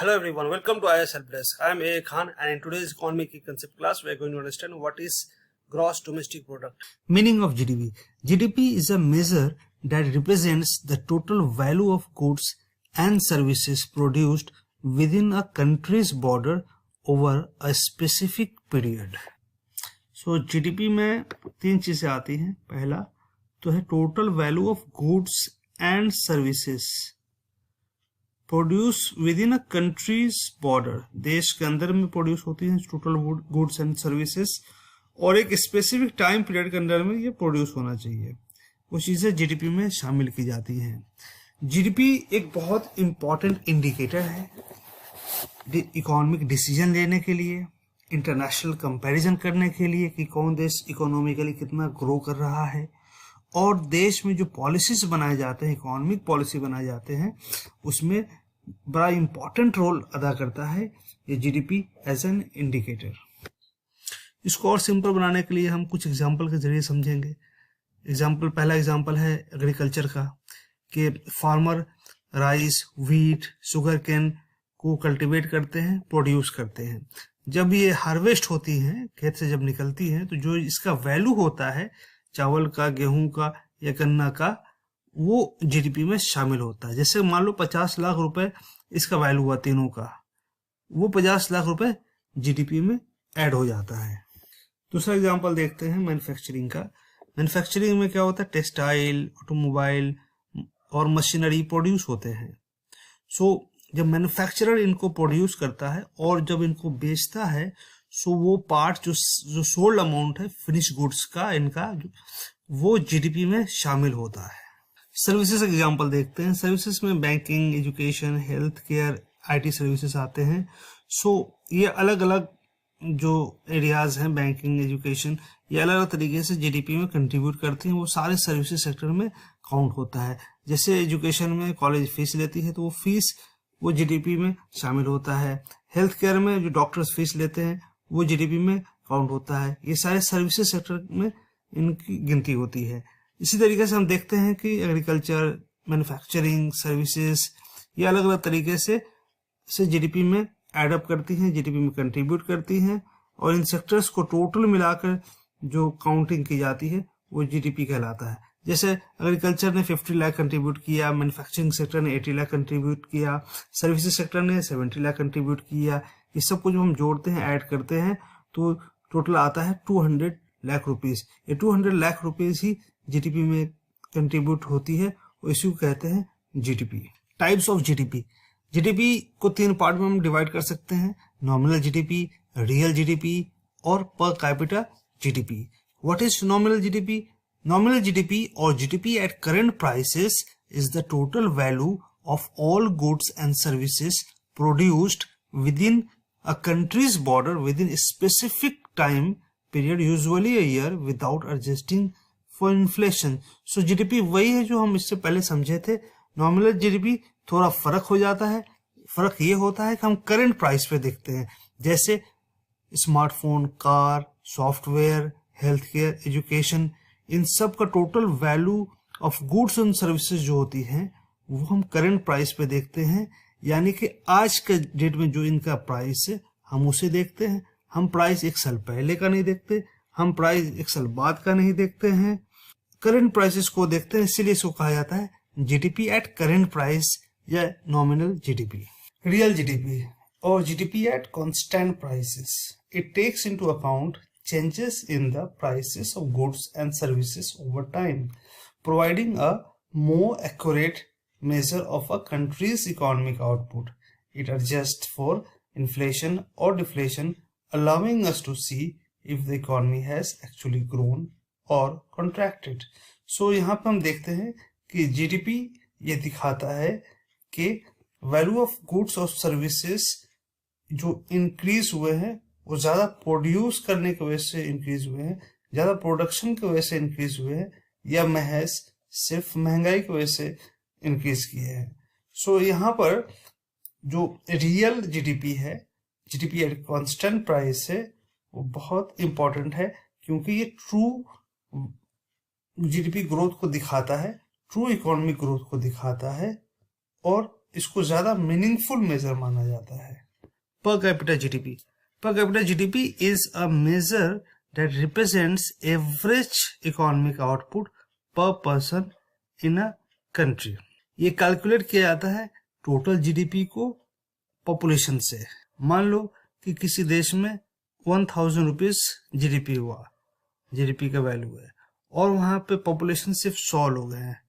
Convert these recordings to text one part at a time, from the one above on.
Hello everyone, welcome to IS Help Desk. I am A. Khan and in today's economy key concept class we are going to understand what is gross domestic product. Meaning of GDP. GDP is a measure that represents the total value of goods and services produced within a country's border over a specific period. So GDP में तीन चीजें आती हैं. पहला तो है total value of goods and services produce with in a countries border. देश के अंदर में प्रोड्यूस होती हैं टोटल गुड्स एंड सर्विसेज और एक स्पेसिफिक टाइम पीरियड के अंदर में ये प्रोड्यूस होना चाहिए. वो चीजें जीडीपी में शामिल की जाती हैं. जीडीपी एक बहुत इंपॉर्टेंट इंडिकेटर है इकोनॉमिक डिसीजन लेने के लिए, इंटरनेशनल कंपैरिजन करने के लिए कि कौन देश इकोनॉमिकली कितना ग्रो कर रहा है, और देश में जो पॉलिसीज बनाए जाते हैं, इकोनॉमिक पॉलिसी बनाए जाते हैं, उसमें बड़ा इंपॉर्टेंट रोल अदा करता है ये जीडीपी एज एन इंडिकेटर. इसको और सिंपल बनाने के लिए हम कुछ एग्जांपल के जरिए समझेंगे. पहला एग्जांपल है एग्रीकल्चर का कि farmer rice, wheat, sugar cane को कल्टीवेट करते हैं, प्रोड्यूस करते हैं. जब ये हार्वेस्ट होती हैं, खेत से जब निकलती हैं, तो जो इसका वैल्यू होता है चावल का, गेहूं का या गन्ना का, वो जीडीपी में शामिल होता है. जैसे मान लो 50 लाख रुपए इसका वैल्यू हुआ तीनों का, वो 50 लाख रुपए जीडीपी में ऐड हो जाता है. दूसरा एग्जांपल देखते हैं मैन्युफैक्चरिंग का. मैन्युफैक्चरिंग में क्या होता है, टेक्सटाइल, ऑटोमोबाइल और मशीनरी प्रोड्यूस होते हैं. सो जब मैन्युफैक्चरर इनको प्रोड्यूस करता है और जब इनको बेचता है, सो वो पार्ट जो सोल्ड अमाउंट है फिनिश गुड्स का इनका, वो जीडीपी में शामिल होता है. सर्विसेज एग्जांपल देखते हैं. सर्विसेज में banking, education, health care, IT services आते हैं. सो ये अलग अलग जो एरियाज हैं, बैंकिंग, एजुकेशन, ये अलग अलग तरीके से जीडीपी में कंट्रीब्यूट करती हैं. वो सारे सर्विसेज सेक्टर में काउंट होता है. जैसे एजुकेशन में कॉलेज फीस लेती है तो वो फीस वो जीडीपी में शामिल होता है. हेल्थ केयर में जो डॉक्टर्स फीस लेते हैं वो जीडीपी में काउंट होता है. ये सारे सर्विसेज सेक्टर में इनकी गिनती होती है. इसी तरीके से हम देखते हैं कि एग्रीकल्चर, मैन्युफैक्चरिंग, सर्विसेज, ये अलग अलग तरीके से जीडीपी में एड अप करती हैं, जीडीपी में कंट्रीब्यूट करती हैं, और इन सेक्टर्स को टोटल मिलाकर जो काउंटिंग की जाती है वो जीडीपी कहलाता है. जैसे एग्रीकल्चर ने 50 लाख कंट्रीब्यूट किया, मैन्युफैक्चरिंग सेक्टर ने 80 लाख कंट्रीब्यूट किया, सर्विसेज सेक्टर ने 70 लाख कंट्रीब्यूट किया. ये सब कुछ हम जोड़ते हैं, ऐड करते हैं, तो टोटल आता है 200 लाख रुपीज. ये 200 लाख रुपीज ही जीडीपी में कंट्रीब्यूट होती है, और इसी को कहते हैं GDP. Types of GDP. GDP को तीन पार्ट में हम डिवाइड कर सकते हैं: नॉमिनल जीडीपी, रियल जीडीपी और per capita GDP. What is nominal GDP? Nominal GDP or GDP at current prices is the total value of all goods and services produced within a country's border within a specific time period, usually a year, without adjusting for inflation. So GDP वही है जो हम इससे पहले समझे थे. Nominal GDP थोड़ा फर्क हो जाता है. फर्क ये होता है कि हम करंट प्राइस पे देखते हैं. जैसे smartphone, car, software, health care, education, इन सब का total value of goods and services जो होती हैं वो हम करंट प्राइस पे देखते हैं. यानी कि आज के डेट में जो इनका प्राइस है हम उसे देखते हैं. हम प्राइस एक साल पहले का नहीं देखते, हम प्राइस एक साल बाद का नहीं देखते हैं, करंट प्राइसेस को देखते हैं. इसीलिए इसको कहा जाता है जीडीपी एट करंट प्राइस या नॉमिनल जीडीपी. रियल जीडीपी और GDP at constant prices. It takes into account changes in the prices of goods and services over time, providing a more accurate measure of a country's economic output. It adjusts for inflation or deflation, allowing us to see if the economy has actually grown or contracted. So यहाँ पे हम देखते हैं कि GDP ये दिखाता है कि value of goods और services जो increase हुए हैं वो ज्यादा प्रोड्यूस करने की वजह से इंक्रीज हुए हैं, ज्यादा प्रोडक्शन की वजह से इंक्रीज हुए हैं, या महज सिर्फ महंगाई की वजह से इंक्रीज किए हैं. सो यहाँ पर जो रियल जीडीपी है, जीडीपी एट कांस्टेंट प्राइस है, वो बहुत इंपॉर्टेंट है क्योंकि ये ट्रू जीडीपी ग्रोथ को दिखाता है, ट्रू इकोनॉमिक ग्रोथ को दिखाता है, और इसको ज्यादा मीनिंगफुल मेजर माना जाता है। Per capita GDP, per capita GDP is a measure that represents average economic output per person in a country। ये कैलकुलेट किया जाता है टोटल जीडीपी को पॉपुलेशन से। मान लो कि किसी देश में 1000 रुपीज जीडीपी हुआ, जीडीपी का वैल्यू है, और वहां पे पॉपुलेशन सिर्फ 100 लोग हैं।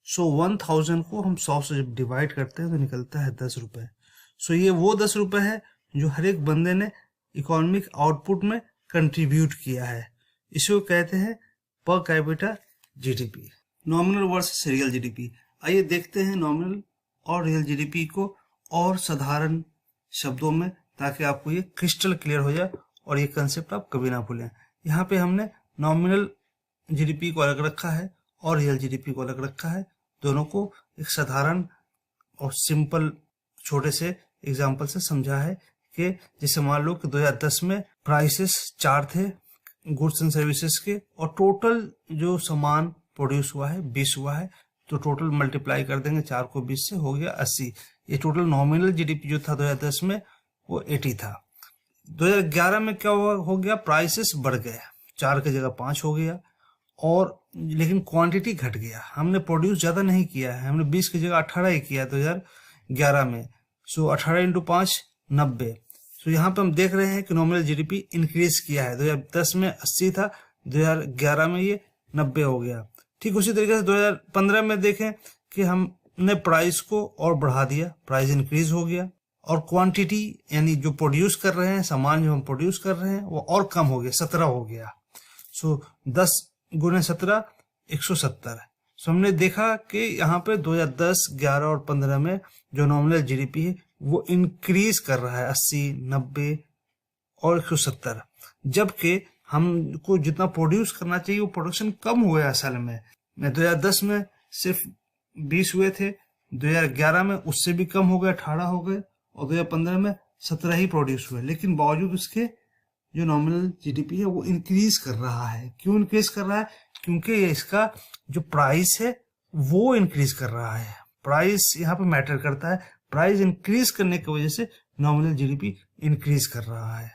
सो 1000 को हम 100 से जब डिवाइड करते हैं तो निकलता है 10 रुपए। सो ये वो 10 रुपए है जो हर एक बंदे ने इकोनॉमिक आउटपुट में कंट्रीब्यूट किया है। इसको कहते हैं per capita GDP. Nominal versus real GDP. आइए देखते हैं नॉमिनल और रियल जीडीपी को और साधारण शब्दों में, ताकि आपको ये क्रिस्टल क्लियर हो जाए और ये कंसेप्ट आप कभी ना भूलें। यहाँ पे हमने नॉमिनल जीडीपी को अलग रखा है और रियल जीडीपी को अलग रखा है। दोनों को एक साधारण और सिंपल छोटे से एग्जाम्पल से समझा है कि जैसे मान लो कि 2010 में प्राइसेस 4 थे गुड्स एंड सर्विसेज के, और टोटल जो सामान प्रोड्यूस हुआ है 20 हुआ है, तो टोटल मल्टीप्लाई कर देंगे 4 को 20 से, हो गया 80। ये टोटल नॉमिनल जीडीपी जो था 2010 में वो 80 था। 2011 में क्या हो गया, प्राइसेस बढ़ गए, 4 की जगह 5 हो गया, और लेकिन क्वांटिटी घट गया। हमने प्रोड्यूस ज्यादा नहीं किया है, हमने 20 की जगह 18 ही किया 2011 में। सो 18 इंटू 5 90। तो यहाँ पे हम देख रहे हैं कि नॉमिनल जीडीपी इंक्रीज किया है। 2010 में 80 था, 2011 में ये 90 हो गया। ठीक उसी तरीके से 2015 में देखें कि हमने प्राइस को और बढ़ा दिया, प्राइस इंक्रीज हो गया, और क्वांटिटी यानी जो प्रोड्यूस कर रहे हैं, सामान जो हम प्रोड्यूस कर रहे हैं वो और कम हो गया, 17 हो गया। सो 10 गुने 17 170। सो हमने देखा कि यहाँ पे 2010, 11 और 15 में जो नॉमिनल जीडीपी है वो इंक्रीज कर रहा है 80, 90 और 170, जबकि हमको जितना प्रोड्यूस करना चाहिए वो प्रोडक्शन कम हुआ है। असल में 2010 में सिर्फ 20 हुए थे, 2011 में उससे भी कम हो गए, 18 हो गए, और 2015 में 17 ही प्रोड्यूस हुए। लेकिन बावजूद उसके जो नॉमिनल जीडीपी है वो इंक्रीज कर रहा है। क्यों इंक्रीज कर रहा है? क्योंकि इसका जो प्राइस है वो इंक्रीज कर रहा है। प्राइस यहाँ पे मैटर करता है। प्राइस इंक्रीज करने की वजह से नॉमिनल जीडीपी इंक्रीज कर रहा है।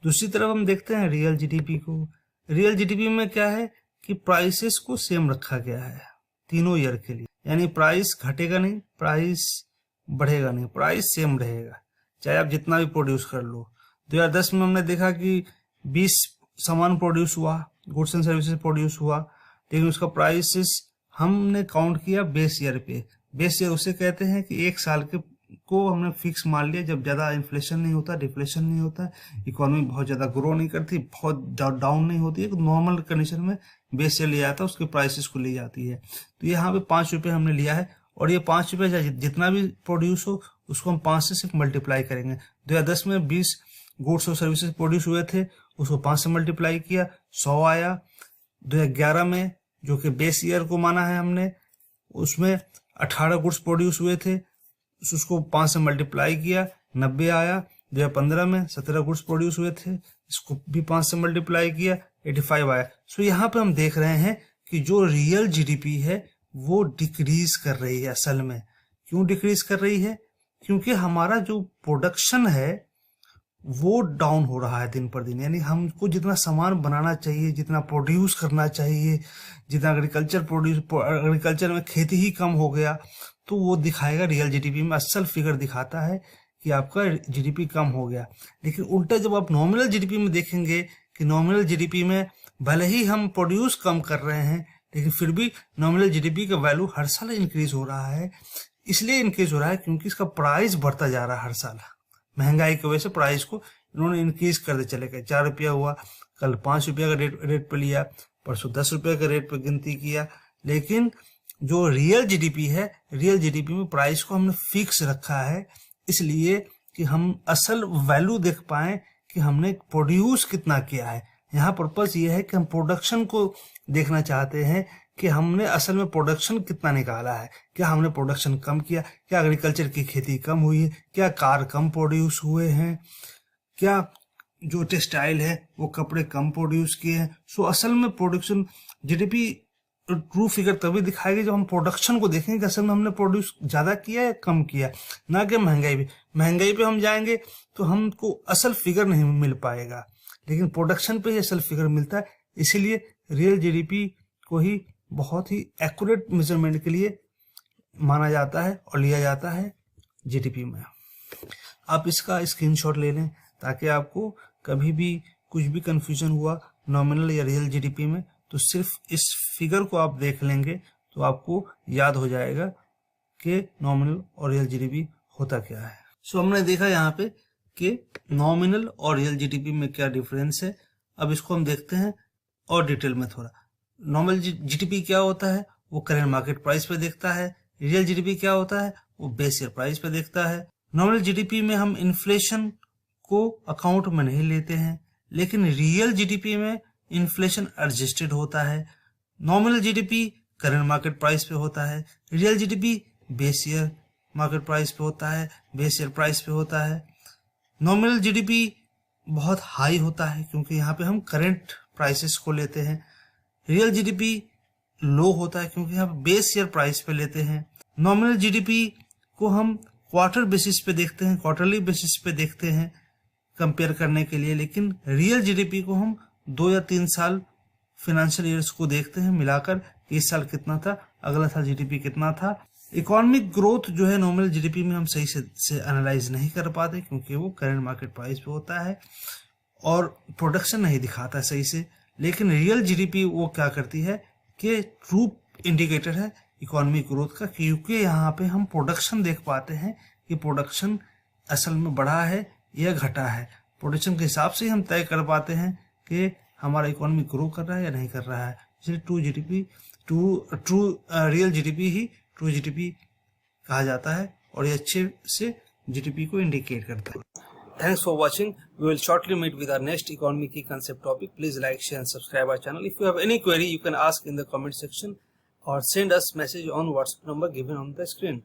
दूसरी तरफ हम देखते हैं रियल जीडीपी को। रियल जीडीपी में क्या है कि प्राइसेस को सेम रखा गया है तीनों ईयर के लिए, यानी प्राइस घटेगा नहीं, प्राइस बढ़ेगा नहीं, प्राइस सेम रहेगा चाहे आप जितना भी प्रोड्यूस कर लो। 2010 में हमने देखा कि 20 सामान प्रोड्यूस हुआ, गुड्स एंड सर्विसेज प्रोड्यूस हुआ, लेकिन उसका प्राइसेस हमने काउंट किया बेस ईयर पे। बेस ईयर उसे कहते हैं कि एक साल के को हमने फिक्स मान लिया जब ज्यादा इन्फ्लेशन नहीं होता, डिफ्लेशन नहीं होता, इकोनॉमी बहुत ज्यादा ग्रो नहीं करती, बहुत डाउन नहीं होती है, नॉर्मल कंडीशन में बेस ईयर लिया जाता है, उसके प्राइसेस को ली जाती है। तो यहाँ पे 5 रुपये हमने लिया है, और ये 5 रुपये जितना भी प्रोड्यूस हो उसको हम 5 से सिर्फ मल्टीप्लाई करेंगे। 2010 में 20 गुड्स और सर्विसेज प्रोड्यूस हुए थे, उसको 5 से मल्टीप्लाई किया, 100 आया। 2011 में जो कि बेस ईयर को माना है हमने, उसमें 18 गुड्स प्रोड्यूस हुए थे, उसको 5 से मल्टीप्लाई किया, 90 आया। 2015 में 17 गुड्स प्रोड्यूस हुए थे, इसको भी 5 से मल्टीप्लाई किया, 85 आया। सो यहाँ पे हम देख रहे हैं कि जो रियल जीडीपी है वो डिक्रीज कर रही है। असल में क्यों डिक्रीज कर रही है? क्योंकि हमारा जो प्रोडक्शन है वो डाउन हो रहा है दिन पर दिन। यानी हमको जितना सामान बनाना चाहिए, जितना प्रोड्यूस करना चाहिए, जितना एग्रीकल्चर में खेती ही कम हो गया, तो वो दिखाएगा रियल जीडीपी में, असल फिगर दिखाता है कि आपका जीडीपी कम हो गया। लेकिन उल्टा जब आप नॉमिनल जीडीपी में देखेंगे कि नॉमिनल जीडीपी में भले ही हम प्रोड्यूस कम कर रहे हैं, लेकिन फिर भी नॉमिनल जीडीपी का वैल्यू हर साल इंक्रीज हो रहा है। इसलिए इंक्रीज हो रहा है क्योंकि इसका प्राइस बढ़ता जा रहा है हर साल। महंगाई की वजह से प्राइस को इन्होंने इंक्रीज करते चले गए। 4 रुपया हुआ, कल 5 रुपया का रेट पे लिया, परसों 10 रुपये का रेट पे गिनती किया। लेकिन जो रियल जीडीपी है, रियल जीडीपी में प्राइस को हमने फिक्स रखा है, इसलिए कि हम असल वैल्यू देख पाए कि हमने प्रोड्यूस कितना किया है। यहाँ पर्पस ये है कि हम प्रोडक्शन को देखना चाहते हैं कि हमने असल में प्रोडक्शन कितना निकाला है। क्या हमने प्रोडक्शन कम किया? क्या एग्रीकल्चर की खेती कम हुई है? क्या कार कम प्रोड्यूस हुए हैं? क्या जो टेक्सटाइल है वो कपड़े कम प्रोड्यूस किए हैं? सो असल में प्रोडक्शन जीडीपी ट्रू फिगर तभी दिखाएगी जब हम प्रोडक्शन को देखेंगे कि असल में हमने प्रोड्यूस ज्यादा किया है कम किया, ना कि महंगाई पे हम जाएंगे तो हमको असल फिगर नहीं मिल पाएगा, लेकिन प्रोडक्शन पे ही असल फिगर मिलता है। इसीलिए रियल जीडीपी को ही बहुत ही एक्यूरेट मेजरमेंट के लिए माना जाता है और लिया जाता है जीडीपी में। आप इसका स्क्रीनशॉट ले लें ताकि आपको कभी भी कुछ भी कंफ्यूजन हुआ नॉमिनल या रियल जीडीपी में तो सिर्फ इस फिगर को आप देख लेंगे तो आपको याद हो जाएगा कि नॉमिनल और रियल जीडीपी होता क्या है। सो हमने देखा यहाँ पे कि नॉमिनल और रियल जीडीपी में क्या डिफरेंस है। अब इसको हम देखते हैं और डिटेल में थोड़ा। नॉमिनल जीडीपी क्या होता है, वो करेंट मार्केट प्राइस पे देखता है। रियल जीडीपी क्या होता है, वो बेस ईयर प्राइस पे देखता है। नॉमिनल जीडीपी में हम इन्फ्लेशन को अकाउंट में नहीं लेते हैं, लेकिन रियल जीडीपी में इन्फ्लेशन एडजस्टेड होता है। Nominal GDP current market price पे होता है, real GDP base year market price पे होता है, बेस ईयर प्राइस पे होता है। नॉमिनल जीडीपी बहुत हाई होता है क्योंकि यहाँ पे हम करंट प्राइसेस को लेते हैं। रियल जीडीपी लो होता है क्योंकि यहाँ पे बेस ईयर प्राइस पे लेते हैं। नॉमिनल जीडीपी को हम क्वार्टर बेसिस पे देखते हैं, क्वार्टरली बेसिस पे देखते हैं कंपेयर करने के लिए, लेकिन रियल जीडीपी को हम 2 या 3 साल फाइनेंशियल ईयर्स को देखते हैं मिलाकर, इस साल कितना था, अगला साल जीडीपी कितना था। इकोनॉमिक ग्रोथ जो है नॉमिनल जीडीपी में हम सही से एनालाइज नहीं कर पाते क्योंकि वो करंट मार्केट प्राइस पे होता है और प्रोडक्शन नहीं दिखाता सही से। लेकिन रियल जीडीपी वो क्या करती है कि ट्रू इंडिकेटर है इकोनॉमिक ग्रोथ का, क्योंकि यहाँ पे हम प्रोडक्शन देख पाते हैं कि प्रोडक्शन असल में बढ़ा है या घटा है। प्रोडक्शन के हिसाब से ही हम तय कर पाते हैं कि हमारा इकोनॉमी ग्रो कर रहा है या नहीं कर रहा है। इसलिए रियल जीडीपी ही ट्रू जीडीपी कहा जाता है और ये अच्छे से जीडीपी को इंडिकेट करता है। Thanks for watching. We will shortly meet with our next economic key concept topic. Please like, share and subscribe our channel. If you have any query, you can ask in the comment section or send us message on WhatsApp number given on the screen.